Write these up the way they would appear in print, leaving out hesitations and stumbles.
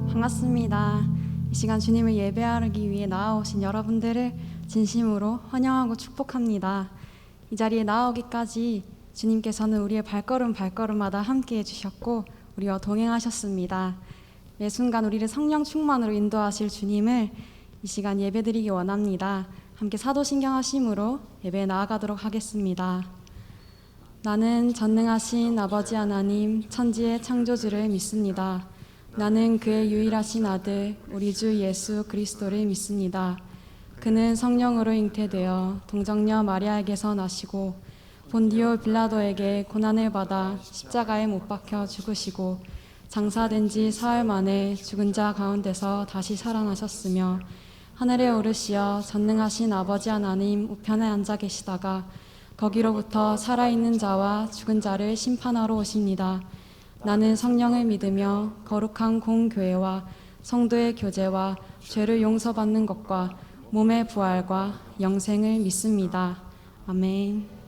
반갑습니다. 이 시간 주님을 예배하기 위해 나아오신 여러분들을 진심으로 환영하고 축복합니다. 이 자리에 나아오기까지 주님께서는 우리의 발걸음마다 함께 해주셨고 우리와 동행하셨습니다. 매 순간 우리를 성령 충만으로 인도하실 주님을 이 시간 예배드리기 원합니다. 함께 사도신경 하심으로 예배에 나아가도록 하겠습니다. 나는 전능하신 아버지 하나님 천지의 창조주를 믿습니다. 나는 그의 유일하신 아들 우리 주 예수 그리스도를 믿습니다. 그는 성령으로 잉태되어 동정녀 마리아에게서 나시고 본디오 빌라도에게 고난을 받아 십자가에 못 박혀 죽으시고 장사된 지 사흘 만에 죽은 자 가운데서 다시 살아나셨으며 하늘에 오르시어 전능하신 아버지 하나님 우편에 앉아 계시다가 거기로부터 살아있는 자와 죽은 자를 심판하러 오십니다. 나는 성령을 믿으며 거룩한 공교회와 성도의 교제와 죄를 용서받는 것과 몸의 부활과 영생을 믿습니다. 아멘.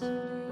주를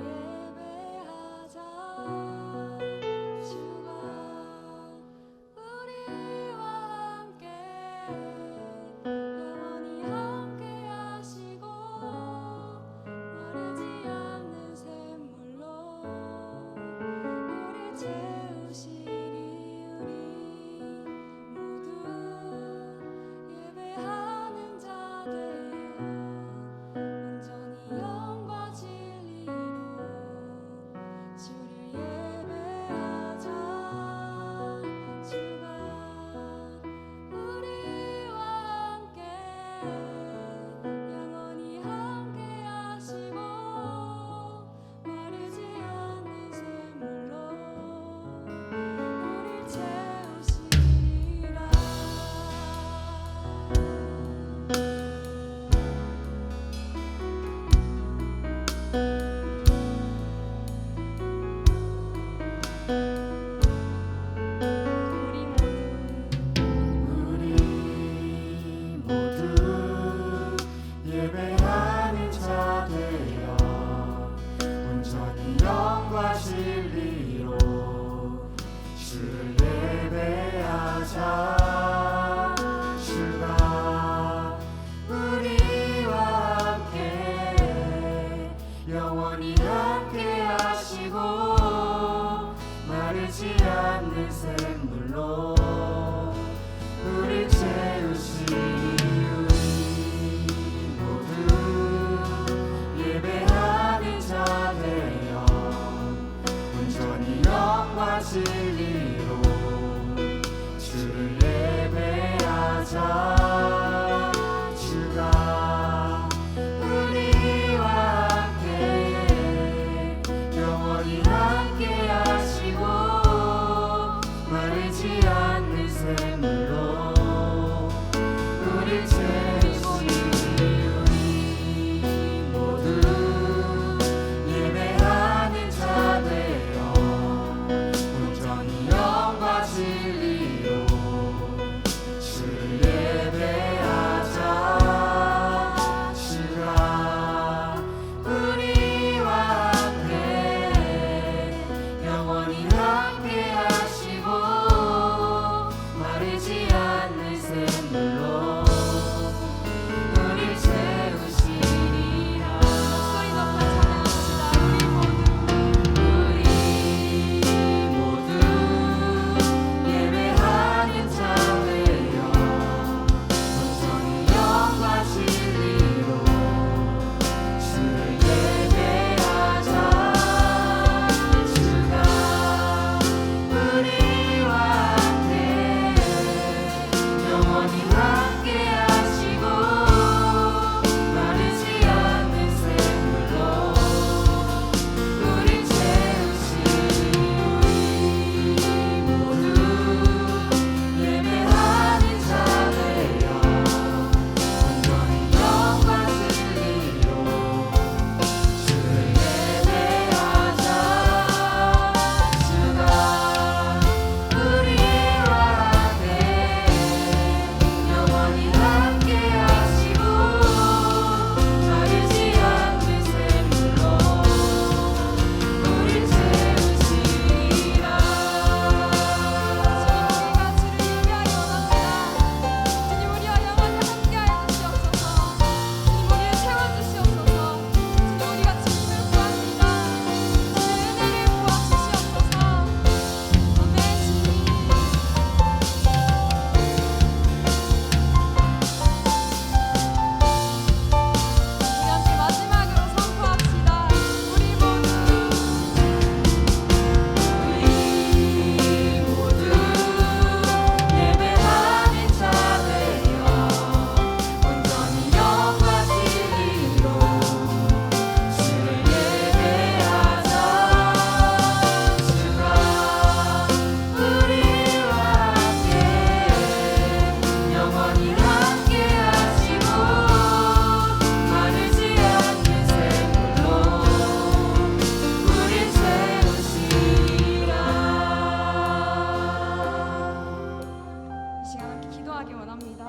기도하기 원합니다.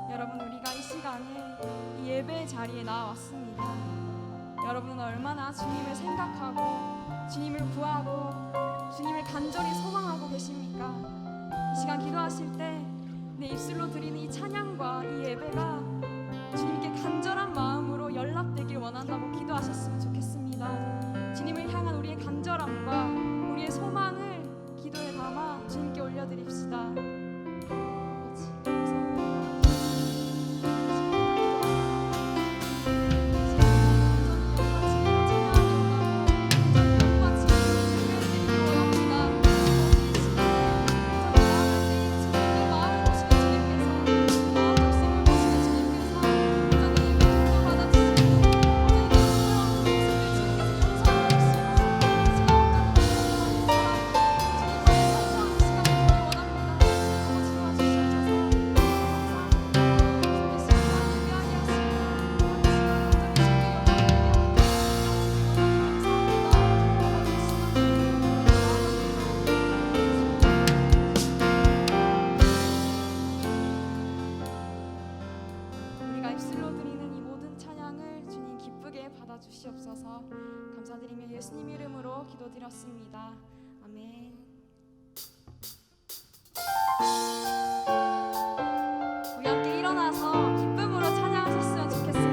여러분, 우리가 이 시간에 이 예배의 자리에 나왔습니다. 여러분은 얼마나 주님을 생각하고 주님을 구하고 주님을 간절히 소망하고 계십니까? 이 시간 기도하실 때 내 입술로 드리는 이 찬양과 이 예배가 주님께 간절한 마음으로 연락되길 원한다고 기도하셨으면 좋겠습니다. 주님을 향한 우리의 간절함과 우리의 소망을 기도에 담아 주님께 올려드립시다. 주시옵소서. 감사드리며 예수님 이름으로 기도드렸습니다. 아멘. 우리 함께 일어나서 기쁨으로 찬양하셨으면 좋겠습니다.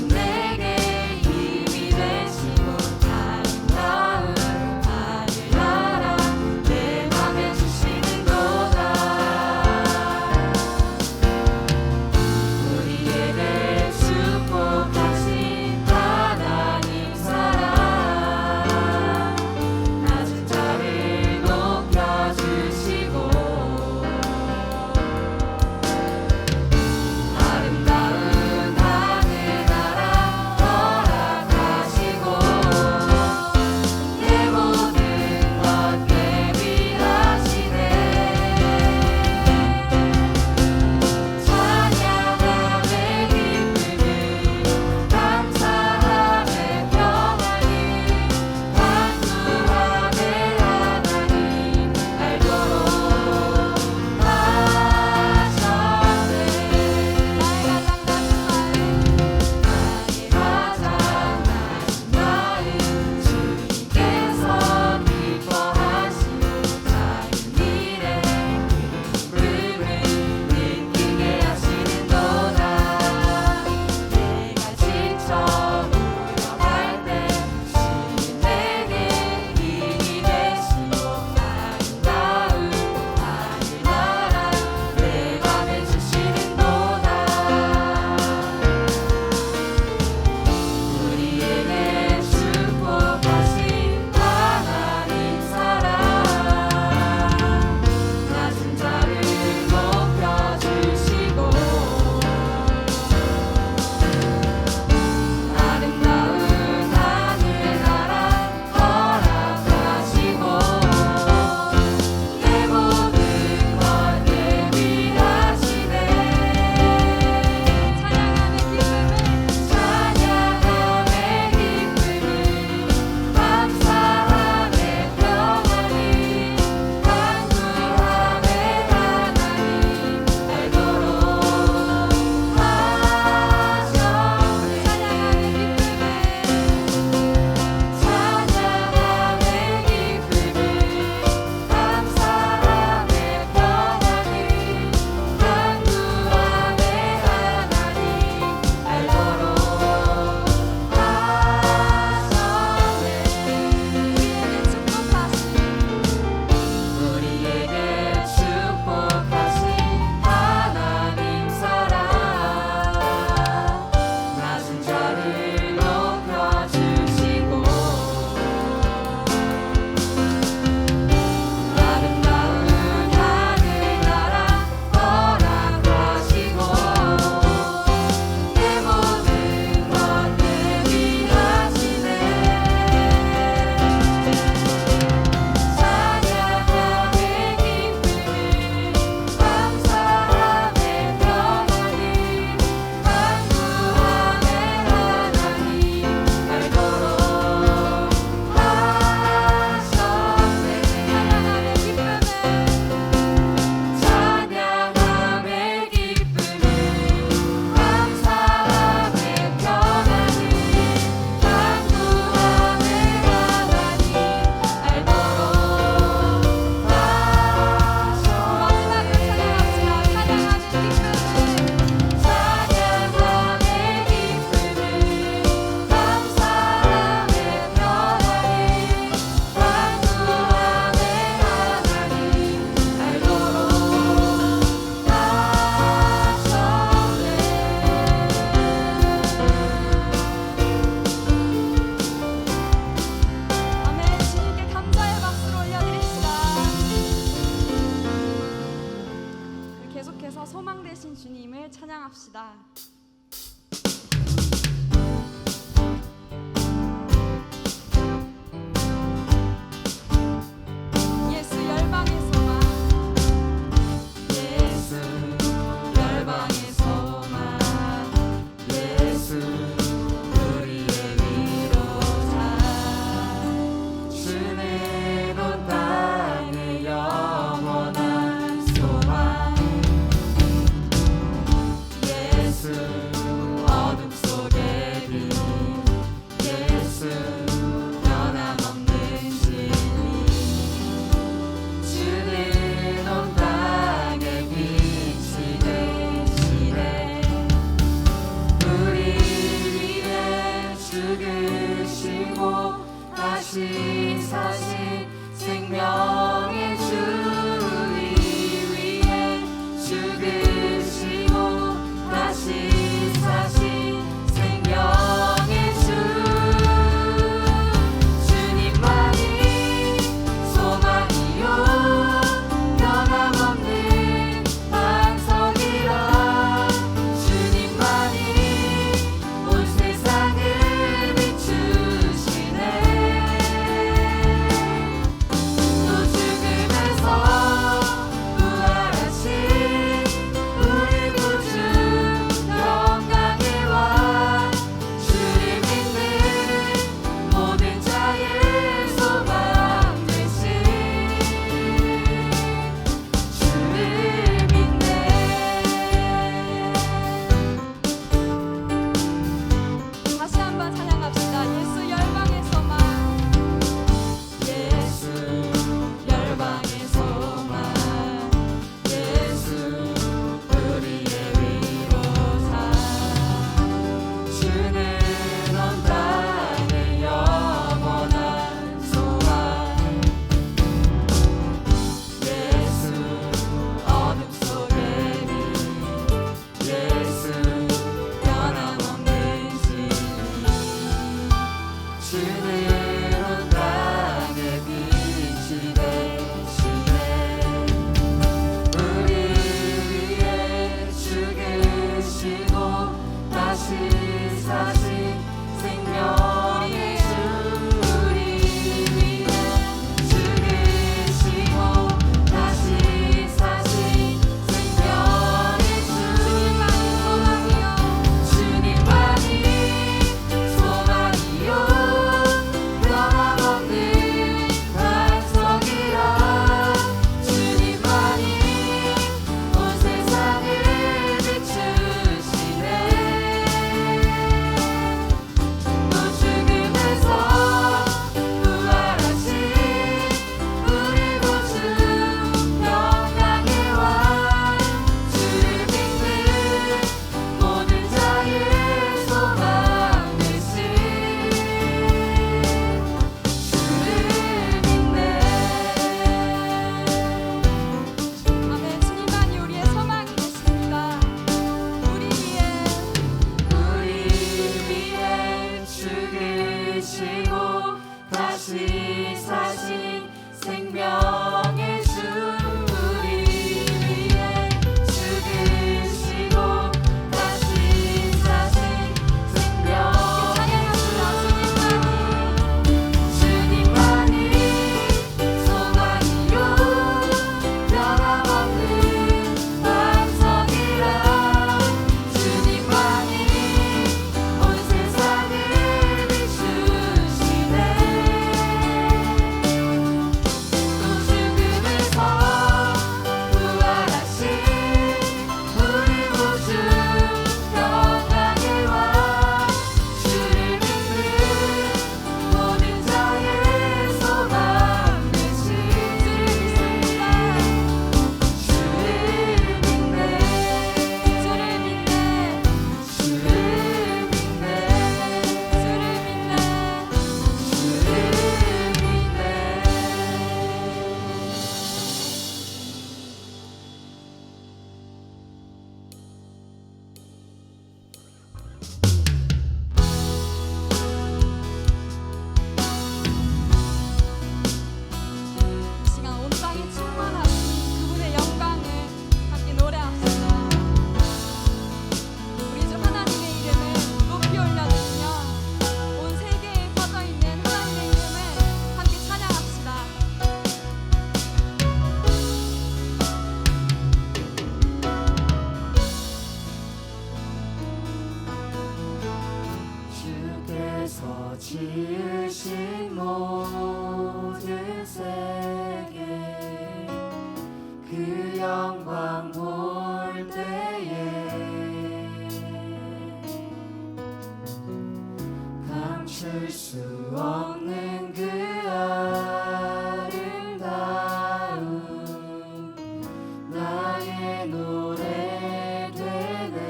내게 예수 열방에서만 예수 열방에서만 예수 우리의 위로자 주의 본 땅의 영원한 소망 예수 지으신 모든 세계 그 영광 볼 때에 감출 수 없는 그 아름다움 나의 노래 되네.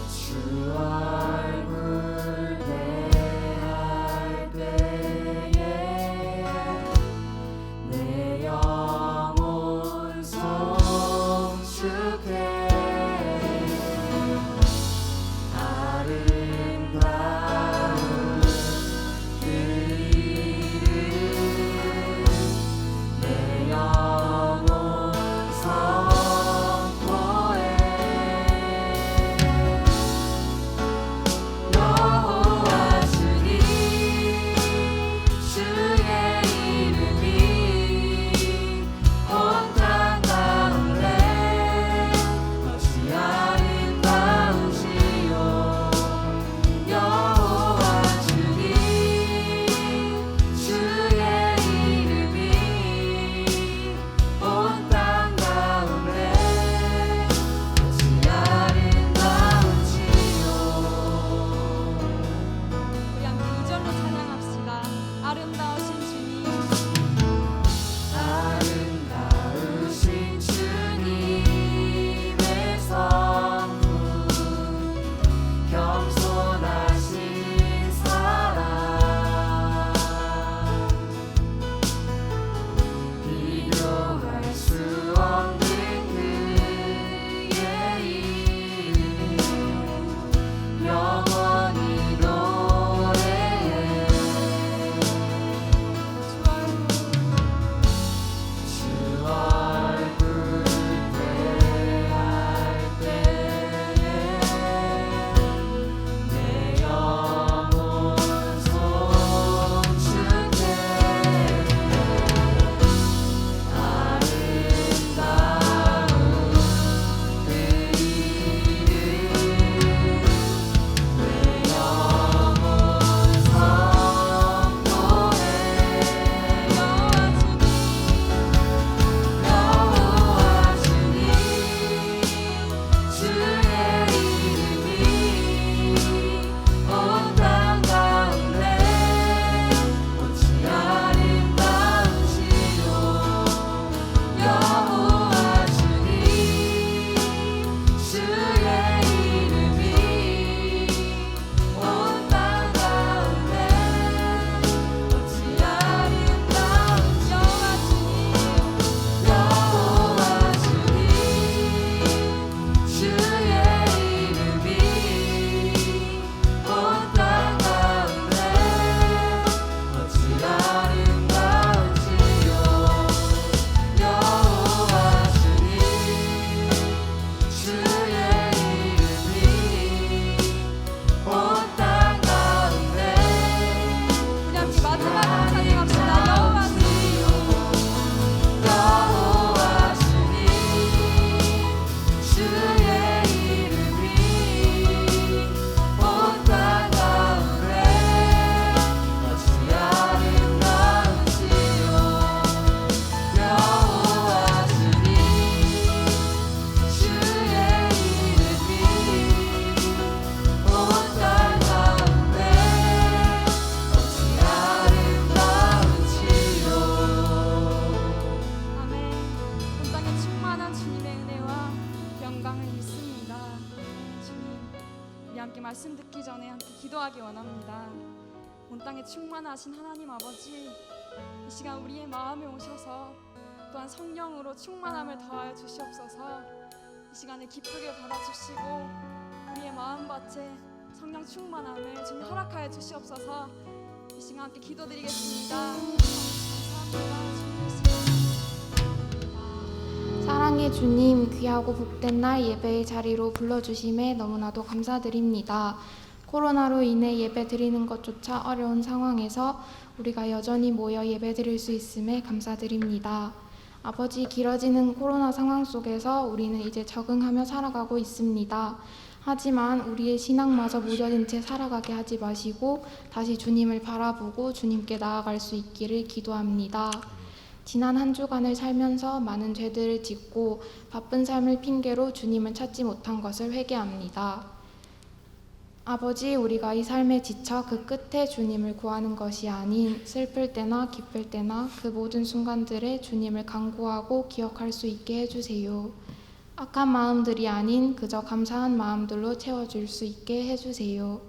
주 얼굴 대할 때에 내 영혼 송축해. 아름다운 그 이름 내 영혼 선포해. 여호와 주님 주의 이름이 온 땅 가운데 어찌 아름다우시오. 여호와 주님 주의 이름이 온 땅 가운데 어찌 아름다우시오. 우리 함께 2절로 찬양합시다. 아름다우신 주님. 아름다우신 주님의 선물 겸손하신 사랑 비교할 수 없는 그의 이름 영원히 노래해. 주 얼굴 대할 때에 내 영혼 송축해. 아름다운 그 이름 내 영혼 선포해. 여호와 주님 주의 이름이 온 땅 가운데 어찌 아름다우시오. 여호와 주님 주의 이름이 온 땅 가운데 어찌 아름다우시오. 여호와 주님 주의 이름이 온 땅 가운데 어찌 아름다우시오. 여호와 주님 주의 이름이 온 땅 가운데 우리 함께 마지막으로 찬양합시다. 여호와 주님. 여호와 주님 주의 이름이 온 땅 가운데 어찌 아름다우시오. 여호와 주님 주의 이름이 온 땅 가운데 어찌 아름다우시오. 아멘. 온 땅에 충만한 주님의 은혜와 영광을 믿습니다. 주님, 우리 함께 말씀 듣기 전에 함께 기도하기 원합니다. 온 땅에 충만하신 하나님 아버지, 이 시간 우리의 마음에 오셔서 또한 성령으로 충만함을 더하여 주시옵소서. 이 시간에 기쁘게 받아주시고 우리의 마음밭에 성령 충만함을 주님 허락하여 주시옵소서. 이 시간 함께 기도드리겠습니다. 감사합니다. 사랑의 주님, 귀하고 복된 날 예배의 자리로 불러주심에 너무나도 감사드립니다. 코로나로 인해 예배 드리는 것조차 어려운 상황에서 우리가 여전히 모여 예배 드릴 수 있음에 감사드립니다. 아버지, 길어지는 코로나 상황 속에서 우리는 이제 적응하며 살아가고 있습니다. 하지만 우리의 신앙마저 무뎌진 채 살아가게 하지 마시고 다시 주님을 바라보고 주님께 나아갈 수 있기를 기도합니다. 지난 한 주간을 살면서 많은 죄들을 짓고 바쁜 삶을 핑계로 주님을 찾지 못한 것을 회개합니다. 아버지, 우리가 이 삶에 지쳐 그 끝에 주님을 구하는 것이 아닌 슬플 때나 기쁠 때나 그 모든 순간들에 주님을 간구하고 기억할 수 있게 해주세요. 악한 마음들이 아닌 그저 감사한 마음들로 채워줄 수 있게 해주세요.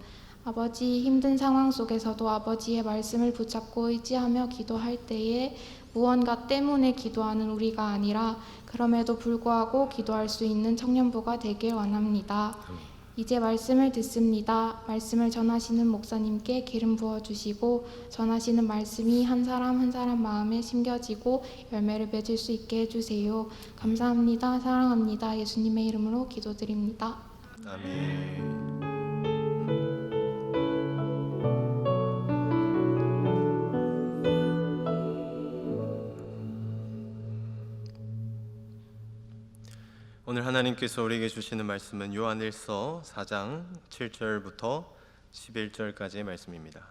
아버지, 힘든 상황 속에서도 아버지의 말씀을 붙잡고 의지하며 기도할 때에 무언가 때문에 기도하는 우리가 아니라 그럼에도 불구하고 기도할 수 있는 청년부가 되길 원합니다. 이제 말씀을 듣습니다. 말씀을 전하시는 목사님께 기름 부어주시고 전하시는 말씀이 한 사람 한 사람 마음에 심겨지고 열매를 맺을 수 있게 해주세요. 감사합니다. 사랑합니다. 예수님의 이름으로 기도드립니다. 아멘. 오늘 하나님께서 우리에게 주시는 말씀은 요한일서 4장 7절부터 11절까지의 말씀입니다.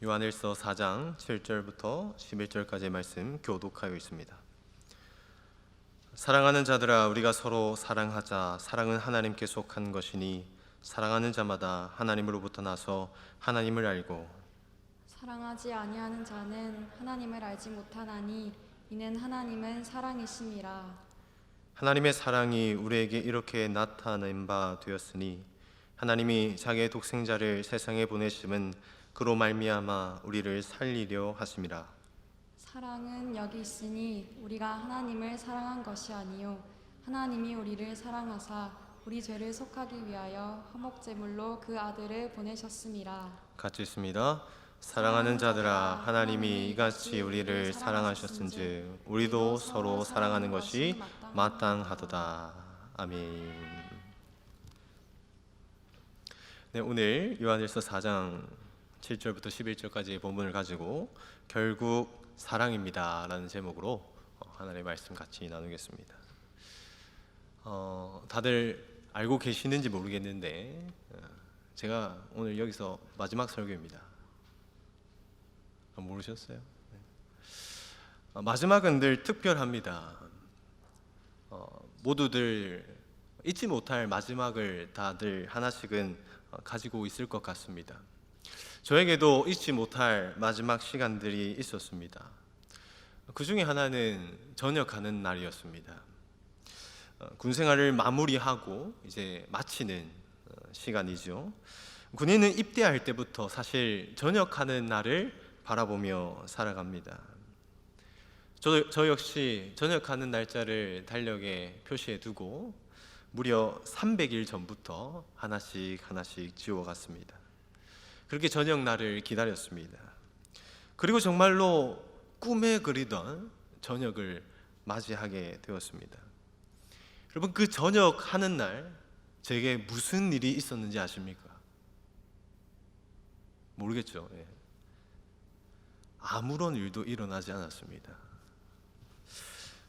요한일서 4장 7절부터 11절까지의 말씀 교독하여 있습니다. 사랑하는 자들아, 우리가 서로 사랑하자. 사랑은 하나님께 속한 것이니 사랑하는 자마다 하나님으로부터 나서 하나님을 알고 사랑하지 아니하는 자는 하나님을 알지 못하나니 이는 하나님은 사랑이심이라. 하나님의 사랑이 우리에게 이렇게 나타낸 바 되었으니 하나님이 자기의 독생자를 세상에 보내심은 그로 말미암아 우리를 살리려 하심이라. 사랑은 여기 있으니 우리가 하나님을 사랑한 것이 아니요 하나님이 우리를 사랑하사 우리 죄를 속하기 위하여 화목제물로 그 아들을 보내셨음이라. 같이 있습니다. 사랑하는 자들아, 하나님이 이같이 우리를 사랑하셨은즉 우리도 서로 사랑하는 것이 마땅하도다. 아멘. 네, 오늘 요한일서 4장 7절부터 11절까지의 본문을 가지고 결국 사랑입니다 라는 제목으로 하나님의 말씀 같이 나누겠습니다. 다들 알고 계시는지 모르겠는데 제가 오늘 여기서 마지막 설교입니다. 모르셨어요? 네. 마지막은 늘 특별합니다. 모두들 잊지 못할 마지막을 다들 하나씩은 가지고 있을 것 같습니다. 저에게도 잊지 못할 마지막 시간들이 있었습니다. 그 중에 하나는 전역하는 날이었습니다. 군생활을 마무리하고 이제 마치는 시간이죠. 군인은 입대할 때부터 사실 전역하는 날을 바라보며 살아갑니다. 저 역시 전역하는 날짜를 달력에 표시해 두고 무려 300일 전부터 하나씩 지워갔습니다. 그렇게 저녁 날을 기다렸습니다. 그리고 정말로 꿈에 그리던 저녁을 맞이하게 되었습니다. 여러분, 그 저녁 하는 날 제게 무슨 일이 있었는지 아십니까? 모르겠죠. 예. 아무런 일도 일어나지 않았습니다.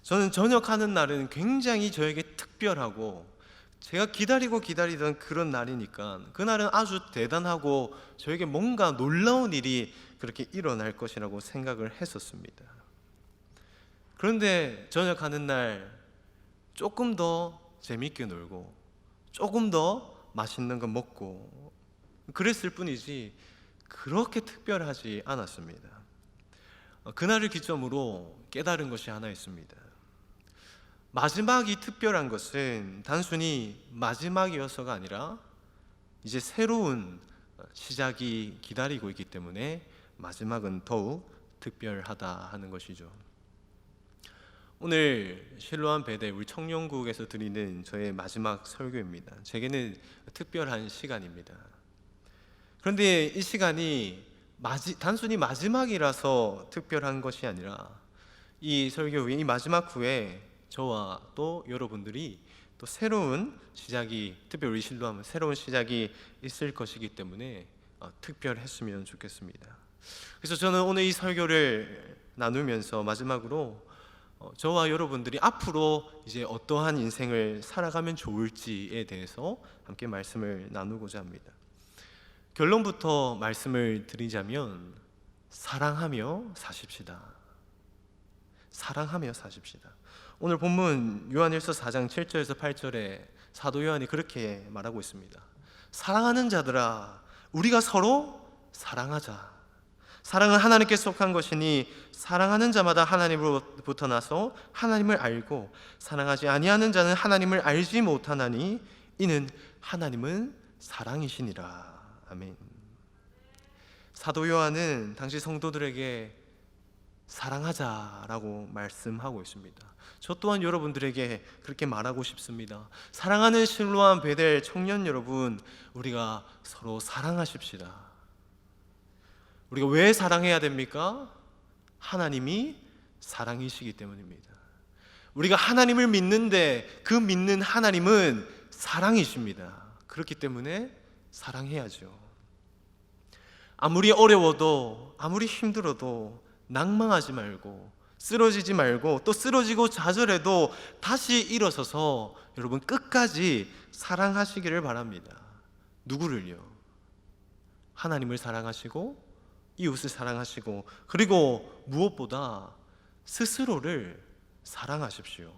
저는 저녁하는 날은 굉장히 저에게 특별하고 제가 기다리던 그런 날이니까 그날은 아주 대단하고 저에게 뭔가 놀라운 일이 그렇게 일어날 것이라고 생각을 했었습니다. 그런데 저녁하는 날 조금 더 재밌게 놀고 조금 더 맛있는 거 먹고 그랬을 뿐이지 그렇게 특별하지 않았습니다. 그날을 기점으로 깨달은 것이 하나 있습니다. 마지막이 특별한 것은 단순히 마지막이어서가 아니라 이제 새로운 시작이 기다리고 있기 때문에 마지막은 더욱 특별하다 하는 것이죠. 오늘 실로암 배대 우리 청년국에서 드리는 저의 마지막 설교입니다. 제게는 특별한 시간입니다. 그런데 이 시간이 단순히 마지막이라서 특별한 것이 아니라 이 설교 후에 이 마지막 후에 저와 또 여러분들이 또 새로운 시작이 특별히 우리 실로암은 새로운 시작이 있을 것이기 때문에 특별했으면 좋겠습니다. 그래서 저는 오늘 이 설교를 나누면서 마지막으로 저와 여러분들이 앞으로 이제 어떠한 인생을 살아가면 좋을지에 대해서 함께 말씀을 나누고자 합니다. 결론부터 말씀을 드리자면 사랑하며 사십시다. 사랑하며 사십시다. 오늘 본문 요한일서 4장 7절에서 8절에 사도 요한이 그렇게 말하고 있습니다. 사랑하는 자들아, 우리가 서로 사랑하자. 사랑은 하나님께 속한 것이니 사랑하는 자마다 하나님으로부터 나서 하나님을 알고 사랑하지 아니하는 자는 하나님을 알지 못하나니 이는 하나님은 사랑이시니라. 아멘. 사도 요한은 당시 성도들에게 사랑하자라고 말씀하고 있습니다. 저 또한 여러분들에게 그렇게 말하고 싶습니다. 사랑하는 실로암 베델 청년 여러분, 우리가 서로 사랑하십시다. 우리가 왜 사랑해야 됩니까? 하나님이 사랑이시기 때문입니다. 우리가 하나님을 믿는데 그 믿는 하나님은 사랑이십니다. 그렇기 때문에 사랑해야죠. 아무리 어려워도 아무리 힘들어도 낭망하지 말고 쓰러지지 말고 또 쓰러지고 좌절해도 다시 일어서서 여러분 끝까지 사랑하시기를 바랍니다. 누구를요? 하나님을 사랑하시고 이웃을 사랑하시고 그리고 무엇보다 스스로를 사랑하십시오.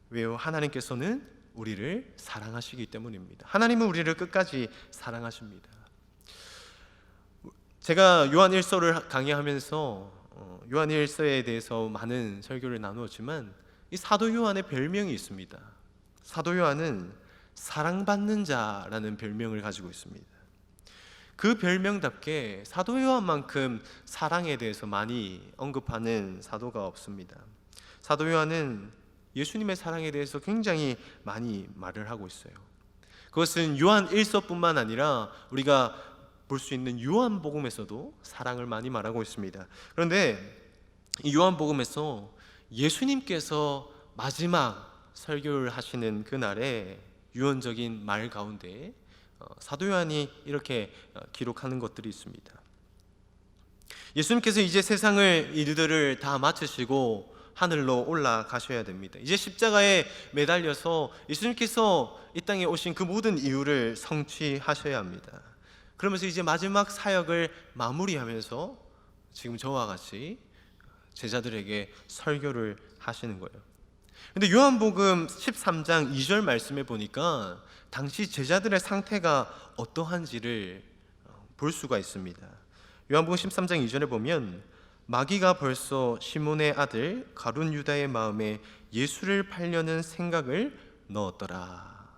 왜요? 하나님께서는 우리를 사랑하시기 때문입니다. 하나님은 우리를 끝까지 사랑하십니다. 제가 요한일서를 강의하면서 요한일서에 대해서 많은 설교를 나누었지만 이 사도 요한의 별명이 있습니다. 사도 요한은 사랑받는 자라는 별명을 가지고 있습니다. 그 별명답게 사도 요한만큼 사랑에 대해서 많이 언급하는 사도가 없습니다. 사도 요한은 예수님의 사랑에 대해서 굉장히 많이 말을 하고 있어요. 그것은 요한 1서뿐만 아니라 우리가 볼 수 있는 요한복음에서도 사랑을 많이 말하고 있습니다. 그런데 이 요한복음에서 예수님께서 마지막 설교를 하시는 그날에 유언적인 말 가운데 사도 요한이 이렇게 기록하는 것들이 있습니다. 예수님께서 이제 세상을 일들을 다 마치시고 하늘로 올라가셔야 됩니다. 이제 십자가에 매달려서 예수님께서 이 땅에 오신 그 모든 이유를 성취하셔야 합니다. 그러면서 이제 마지막 사역을 마무리하면서 지금 저와 같이 제자들에게 설교를 하시는 거예요. 근데 요한복음 13장 2절 말씀에 보니까 당시 제자들의 상태가 어떠한지를 볼 수가 있습니다. 요한복음 13장 2절에 보면 마귀가 벌써 시몬의 아들 가룟 유다의 마음에 예수를 팔려는 생각을 넣었더라.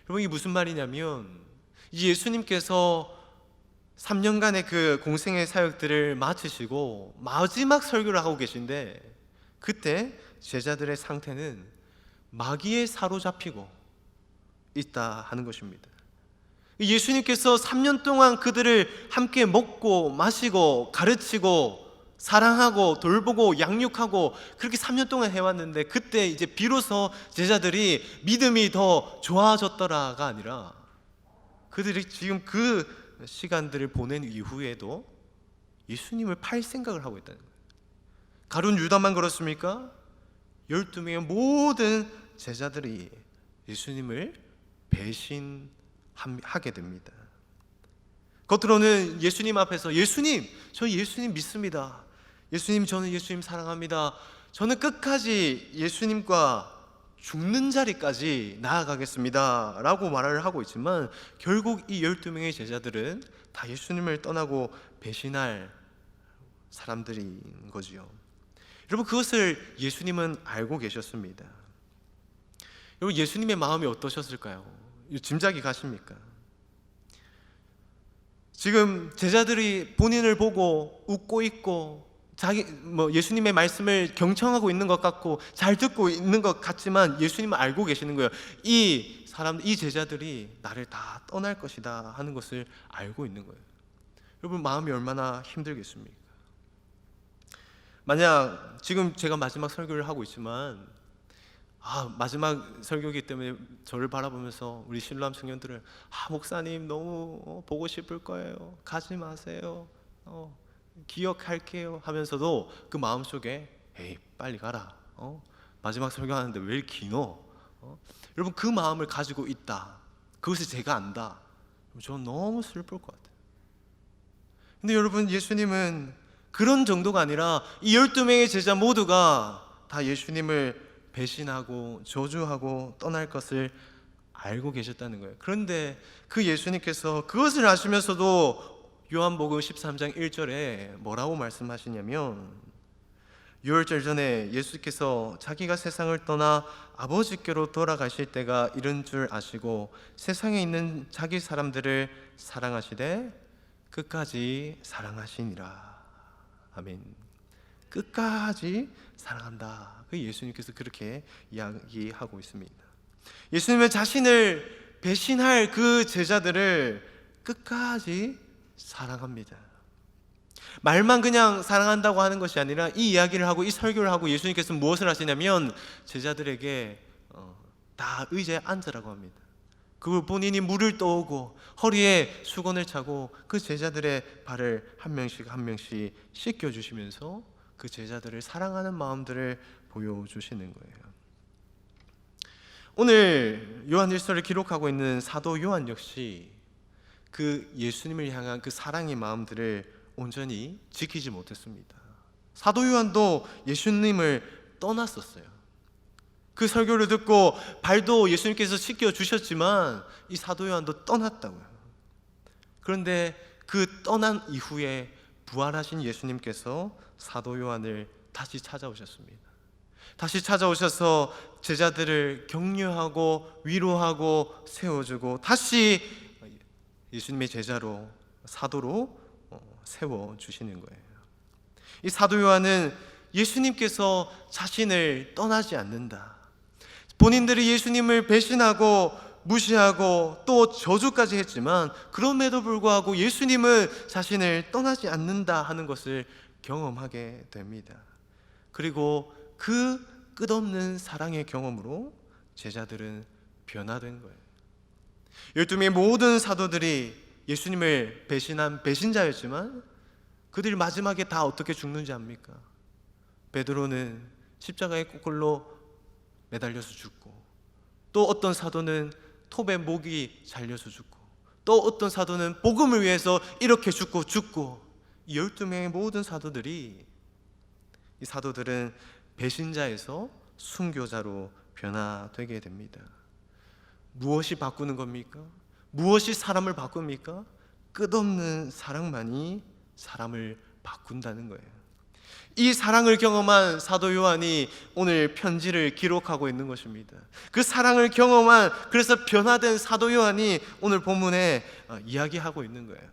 여러분, 이게 무슨 말이냐면 예수님께서 3년간의 그 공생의 사역들을 마치시고 마지막 설교를 하고 계신데 그때 제자들의 상태는 마귀에 사로잡히고 있다 하는 것입니다. 예수님께서 3년 동안 그들을 함께 먹고 마시고 가르치고 사랑하고 돌보고 양육하고 그렇게 3년 동안 해왔는데 그때 이제 비로소 제자들이 믿음이 더 좋아졌더라가 아니라 그들이 지금 그 시간들을 보낸 이후에도 예수님을 팔 생각을 하고 있다는 거예요. 가룟 유다만 그렇습니까? 12명의 모든 제자들이 예수님을 배신하게 됩니다. 겉으로는 예수님 앞에서 예수님, 저 예수님 믿습니다. 예수님, 저는 예수님 사랑합니다. 저는 끝까지 예수님과 죽는 자리까지 나아가겠습니다 라고 말을 하고 있지만 결국 이 12명의 제자들은 다 예수님을 떠나고 배신할 사람들인 거지요. 여러분, 그것을 예수님은 알고 계셨습니다. 여러분, 예수님의 마음이 어떠셨을까요? 짐작이 가십니까? 지금 제자들이 본인을 보고 웃고 있고 예수님의 말씀을 경청하고 있는 것 같고 잘 듣고 있는 것 같지만 예수님은 알고 계시는 거예요. 이 제자들이 나를 다 떠날 것이다 하는 것을 알고 있는 거예요. 여러분, 마음이 얼마나 힘들겠습니까? 만약 지금 제가 마지막 설교를 하고 있지만 마지막 설교이기 때문에 저를 바라보면서 우리 신로암 청년들을 목사님 너무 보고 싶을 거예요. 가지 마세요. 기억할게요 하면서도 그 마음속에 에이 빨리 가라, 마지막 설교하는데 왜 이렇게 기노? 여러분 그 마음을 가지고 있다, 그것을 제가 안다, 저는 너무 슬플 것 같아요. 근데 여러분, 예수님은 그런 정도가 아니라 이 12명의 제자 모두가 다 예수님을 배신하고 저주하고 떠날 것을 알고 계셨다는 거예요. 그런데 그 예수님께서 그것을 아시면서도 요한복음 13장 1절에 뭐라고 말씀하시냐면, 유월절 전에 예수께서 자기가 세상을 떠나 아버지께로 돌아가실 때가 이른 줄 아시고 세상에 있는 자기 사람들을 사랑하시되 끝까지 사랑하시니라. 아멘. 끝까지 사랑한다. 그 예수님께서 그렇게 이야기하고 있습니다. 예수님은 자신을 배신할 그 제자들을 끝까지 사랑합니다. 말만 그냥 사랑한다고 하는 것이 아니라 이 이야기를 하고 이 설교를 하고 예수님께서 무엇을 하시냐면 제자들에게 다 의자에 앉으라고 합니다. 그걸 본인이 물을 떠오고 허리에 수건을 차고 그 제자들의 발을 한 명씩 한 명씩 씻겨주시면서 그 제자들을 사랑하는 마음들을 보여주시는 거예요. 오늘 요한일서를 기록하고 있는 사도 요한 역시 그 예수님을 향한 그 사랑의 마음들을 온전히 지키지 못했습니다. 사도 요한도 예수님을 떠났었어요. 그 설교를 듣고 발도 예수님께서 씻겨주셨지만 이 사도 요한도 떠났다고요. 그런데 그 떠난 이후에 부활하신 예수님께서 사도 요한을 다시 찾아오셨습니다. 다시 찾아오셔서 제자들을 격려하고 위로하고 세워주고 다시 예수님의 제자로, 사도로 세워주시는 거예요. 이 사도 요한은 예수님께서 자신을 떠나지 않는다, 본인들이 예수님을 배신하고 무시하고 또 저주까지 했지만 그럼에도 불구하고 예수님은 자신을 떠나지 않는다 하는 것을 경험하게 됩니다. 그리고 그 끝없는 사랑의 경험으로 제자들은 변화된 거예요. 12명의 모든 사도들이 예수님을 배신한 배신자였지만 그들이 마지막에 다 어떻게 죽는지 압니까? 베드로는 십자가의 꼬끌로 매달려서 죽고, 또 어떤 사도는 톱에 목이 잘려서 죽고, 또 어떤 사도는 복음을 위해서 이렇게 죽고 이 12명의 모든 사도들이, 이 사도들은 배신자에서 순교자로 변화되게 됩니다. 무엇이 바꾸는 겁니까? 무엇이 사람을 바꿉니까? 끝없는 사랑만이 사람을 바꾼다는 거예요. 이 사랑을 경험한 사도 요한이 오늘 편지를 기록하고 있는 것입니다. 그 사랑을 경험한, 그래서 변화된 사도 요한이 오늘 본문에 이야기하고 있는 거예요.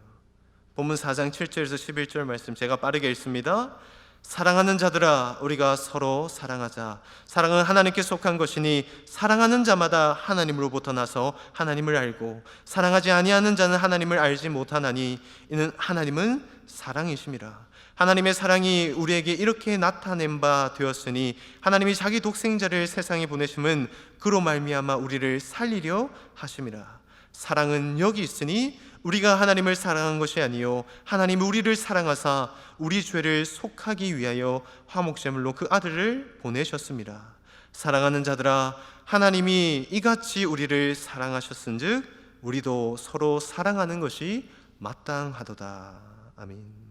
본문 4장 7절에서 11절 말씀 제가 빠르게 읽습니다. 사랑하는 자들아, 우리가 서로 사랑하자. 사랑은 하나님께 속한 것이니 사랑하는 자마다 하나님으로부터 나서 하나님을 알고 사랑하지 아니하는 자는 하나님을 알지 못하나니 이는 하나님은 사랑이심이라. 하나님의 사랑이 우리에게 이렇게 나타낸 바 되었으니 하나님이 자기 독생자를 세상에 보내심은 그로 말미암아 우리를 살리려 하심이라. 사랑은 여기 있으니 우리가 하나님을 사랑한 것이 아니요 하나님이 우리를 사랑하사 우리 죄를 속하기 위하여 화목제물로 그 아들을 보내셨습니다. 사랑하는 자들아, 하나님이 이같이 우리를 사랑하셨은즉 우리도 서로 사랑하는 것이 마땅하도다. 아멘.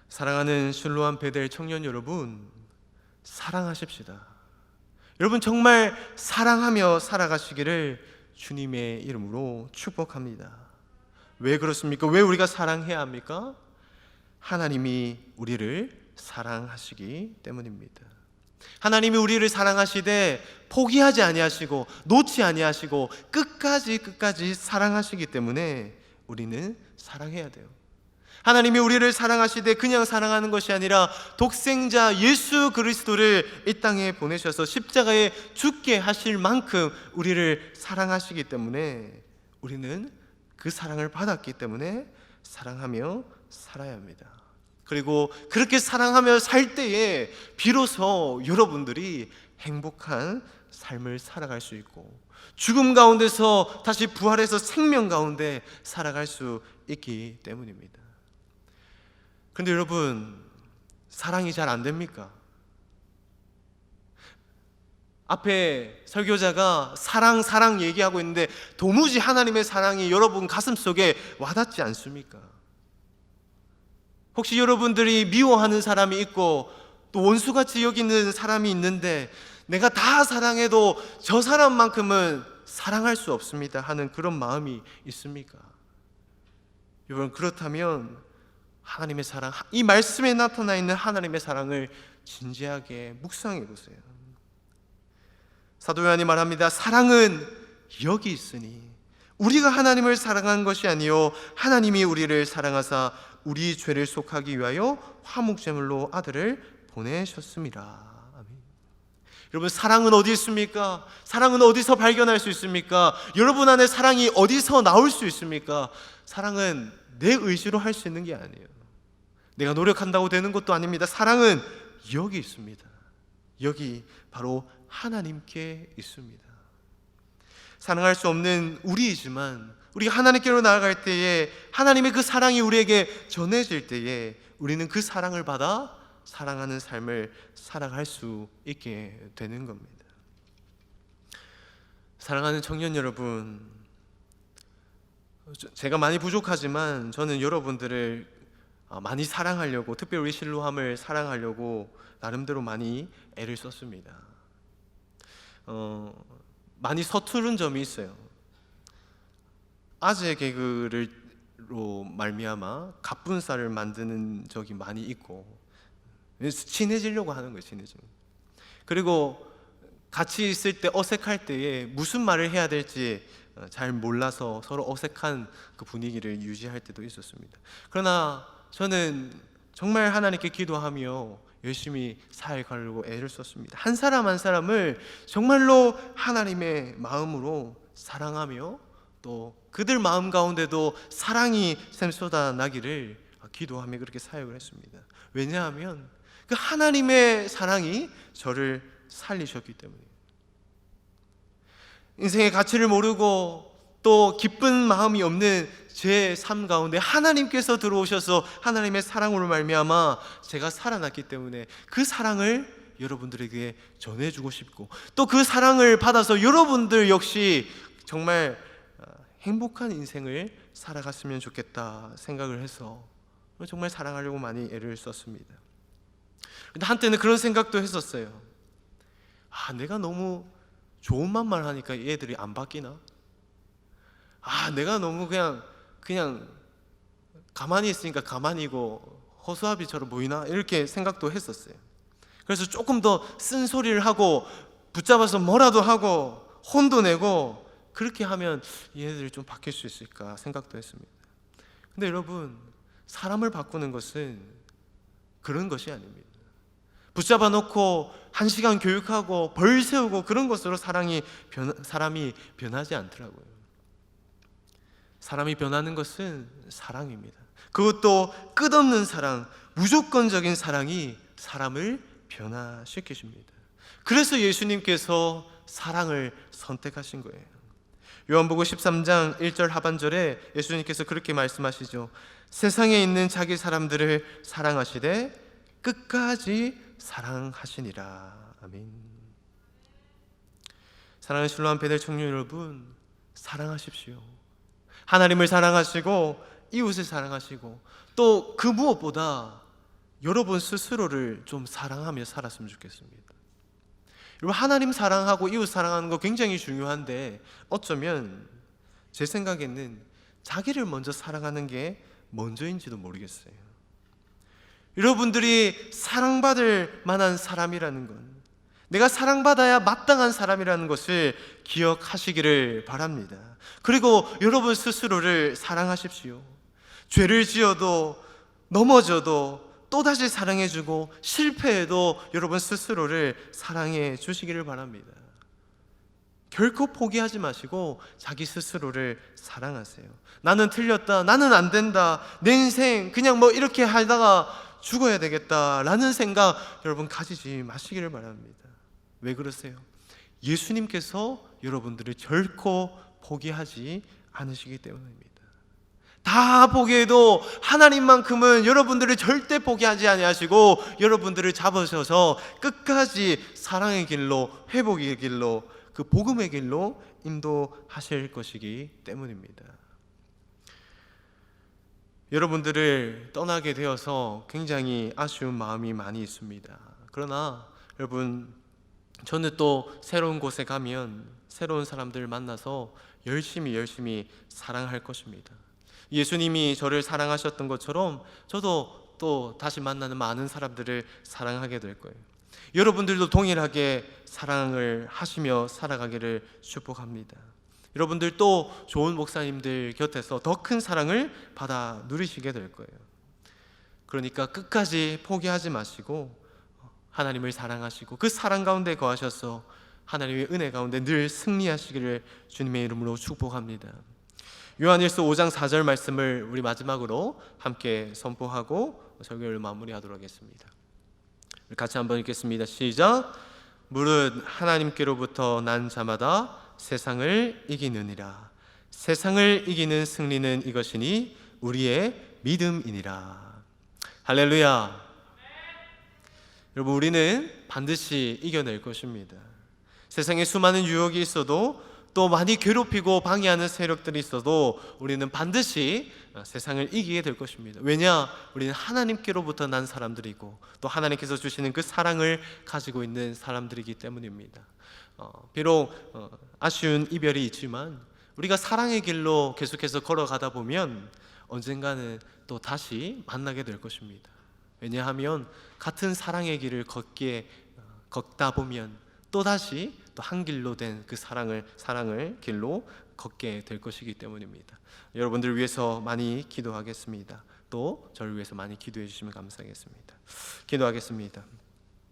사랑하는 실로암 베델 청년 여러분, 사랑하십시다. 여러분 정말 사랑하며 살아가시기를 주님의 이름으로 축복합니다. 왜 그렇습니까? 왜 우리가 사랑해야 합니까? 하나님이 우리를 사랑하시기 때문입니다. 하나님이 우리를 사랑하시되 포기하지 아니하시고 놓지 아니하시고 끝까지 사랑하시기 때문에 우리는 사랑해야 돼요. 하나님이 우리를 사랑하시되 그냥 사랑하는 것이 아니라 독생자 예수 그리스도를 이 땅에 보내셔서 십자가에 죽게 하실 만큼 우리를 사랑하시기 때문에 우리는 그 사랑을 받았기 때문에 사랑하며 살아야 합니다. 그리고 그렇게 사랑하며 살 때에 비로소 여러분들이 행복한 삶을 살아갈 수 있고 죽음 가운데서 다시 부활해서 생명 가운데 살아갈 수 있기 때문입니다. 근데 여러분, 사랑이 잘 안 됩니까? 앞에 설교자가 사랑 얘기하고 있는데 도무지 하나님의 사랑이 여러분 가슴 속에 와닿지 않습니까? 혹시 여러분들이 미워하는 사람이 있고 또 원수같이 여기는 사람이 있는데 내가 다 사랑해도 저 사람만큼은 사랑할 수 없습니다 하는 그런 마음이 있습니까? 여러분, 그렇다면 하나님의 사랑, 이 말씀에 나타나 있는 하나님의 사랑을 진지하게 묵상해 보세요. 사도 요한이 말합니다. 사랑은 여기 있으니 우리가 하나님을 사랑한 것이 아니요 하나님이 우리를 사랑하사 우리 죄를 속하기 위하여 화목제물로 아들을 보내셨습니다. 아멘. 여러분, 사랑은 어디 있습니까? 사랑은 어디서 발견할 수 있습니까? 여러분 안에 사랑이 어디서 나올 수 있습니까? 사랑은 내 의지로 할 수 있는 게 아니에요. 내가 노력한다고 되는 것도 아닙니다. 사랑은 여기 있습니다. 여기 바로 하나님께 있습니다. 사랑할 수 없는 우리이지만 우리가 하나님께로 나아갈 때에 하나님의 그 사랑이 우리에게 전해질 때에 우리는 그 사랑을 받아 사랑하는 삶을 살아갈 수 있게 되는 겁니다. 사랑하는 청년 여러분, 제가 많이 부족하지만 저는 여러분들을 많이 사랑하려고, 특별히 우리 실로함을 사랑하려고 나름대로 많이 애를 썼습니다. 많이 서투른 점이 있어요. 아재 개그로 말미암아 갑분싸를 만드는 적이 많이 있고, 친해지려고 하는 거예요. 친해지면. 그리고 같이 있을 때 어색할 때에 무슨 말을 해야 될지 잘 몰라서 서로 어색한 그 분위기를 유지할 때도 있었습니다. 그러나 저는 정말 하나님께 기도하며 열심히 사역하려고 애를 썼습니다. 한 사람 한 사람을 정말로 하나님의 마음으로 사랑하며 또 그들 마음 가운데도 사랑이 샘솟아 나기를 기도하며 그렇게 사역을 했습니다. 왜냐하면 그 하나님의 사랑이 저를 살리셨기 때문이에요. 인생의 가치를 모르고 또 기쁜 마음이 없는 제 삶 가운데 하나님께서 들어오셔서 하나님의 사랑으로 말미암아 제가 살아났기 때문에 그 사랑을 여러분들에게 전해주고 싶고 또 그 사랑을 받아서 여러분들 역시 정말 행복한 인생을 살아갔으면 좋겠다 생각을 해서 정말 사랑하려고 많이 애를 썼습니다. 근데 한때는 그런 생각도 했었어요. 내가 너무 좋은 말만 하니까 얘들이 안 바뀌나? 내가 너무 그냥 가만히 있으니까 가만히고 허수아비처럼 보이나? 이렇게 생각도 했었어요. 그래서 조금 더 쓴소리를 하고 붙잡아서 뭐라도 하고 혼도 내고 그렇게 하면 얘네들이 좀 바뀔 수 있을까 생각도 했습니다. 근데 여러분, 사람을 바꾸는 것은 그런 것이 아닙니다. 붙잡아 놓고 1시간 교육하고 벌 세우고 그런 것으로 사람이 변하지 않더라고요. 사람이 변하는 것은 사랑입니다. 그것도 끝없는 사랑, 무조건적인 사랑이 사람을 변화시키십니다. 그래서 예수님께서 사랑을 선택하신 거예요. 요한복음 13장 1절 하반절에 예수님께서 그렇게 말씀하시죠. 세상에 있는 자기 사람들을 사랑하시되 끝까지 사랑하시니라. 아멘. 사랑하는 실로암 베델 청년 여러분, 사랑하십시오. 하나님을 사랑하시고 이웃을 사랑하시고 또 그 무엇보다 여러분 스스로를 좀 사랑하며 살았으면 좋겠습니다. 여러분, 하나님 사랑하고 이웃 사랑하는 거 굉장히 중요한데 어쩌면 제 생각에는 자기를 먼저 사랑하는 게 먼저인지도 모르겠어요. 여러분들이 사랑받을 만한 사람이라는 건, 내가 사랑받아야 마땅한 사람이라는 것을 기억하시기를 바랍니다. 그리고 여러분 스스로를 사랑하십시오. 죄를 지어도 넘어져도 또다시 사랑해주고 실패해도 여러분 스스로를 사랑해 주시기를 바랍니다. 결코 포기하지 마시고 자기 스스로를 사랑하세요. 나는 틀렸다, 나는 안 된다, 내 인생 그냥 뭐 이렇게 하다가 죽어야 되겠다라는 생각 여러분 가지지 마시기를 바랍니다. 왜 그러세요? 예수님께서 여러분들을 결코 포기하지 않으시기 때문입니다. 다 포기해도 하나님만큼은 여러분들을 절대 포기하지 아니하시고 여러분들을 잡으셔서 끝까지 사랑의 길로, 회복의 길로, 그 복음의 길로 인도하실 것이기 때문입니다. 여러분들을 떠나게 되어서 굉장히 아쉬운 마음이 많이 있습니다. 그러나 여러분, 저는 또 새로운 곳에 가면 새로운 사람들을 만나서 열심히 사랑할 것입니다. 예수님이 저를 사랑하셨던 것처럼 저도 또 다시 만나는 많은 사람들을 사랑하게 될 거예요. 여러분들도 동일하게 사랑을 하시며 살아가기를 축복합니다. 여러분들 또 좋은 목사님들 곁에서 더 큰 사랑을 받아 누리시게 될 거예요. 그러니까 끝까지 포기하지 마시고 하나님을 사랑하시고 그 사랑 가운데 거하셔서 하나님의 은혜 가운데 늘 승리하시기를 주님의 이름으로 축복합니다. 요한일서 5장 4절 말씀을 우리 마지막으로 함께 선포하고 설교를 마무리하도록 하겠습니다. 같이 한번 읽겠습니다. 시작. 무릇 하나님께로부터 난 자마다 세상을 이기느니라. 세상을 이기는 승리는 이것이니 우리의 믿음이니라. 할렐루야. 여러분, 우리는 반드시 이겨낼 것입니다. 세상에 수많은 유혹이 있어도 또 많이 괴롭히고 방해하는 세력들이 있어도 우리는 반드시 세상을 이기게 될 것입니다. 왜냐? 우리는 하나님께로부터 난 사람들이고 또 하나님께서 주시는 그 사랑을 가지고 있는 사람들이기 때문입니다. 비록 아쉬운 이별이 있지만 우리가 사랑의 길로 계속해서 걸어가다 보면 언젠가는 또 다시 만나게 될 것입니다. 왜냐하면 같은 사랑의 길을 걷다 보면 또다시 또 한 길로 된 그 사랑을 길로 걷게 될 것이기 때문입니다. 여러분들을 위해서 많이 기도하겠습니다. 또 저를 위해서 많이 기도해 주시면 감사하겠습니다. 기도하겠습니다.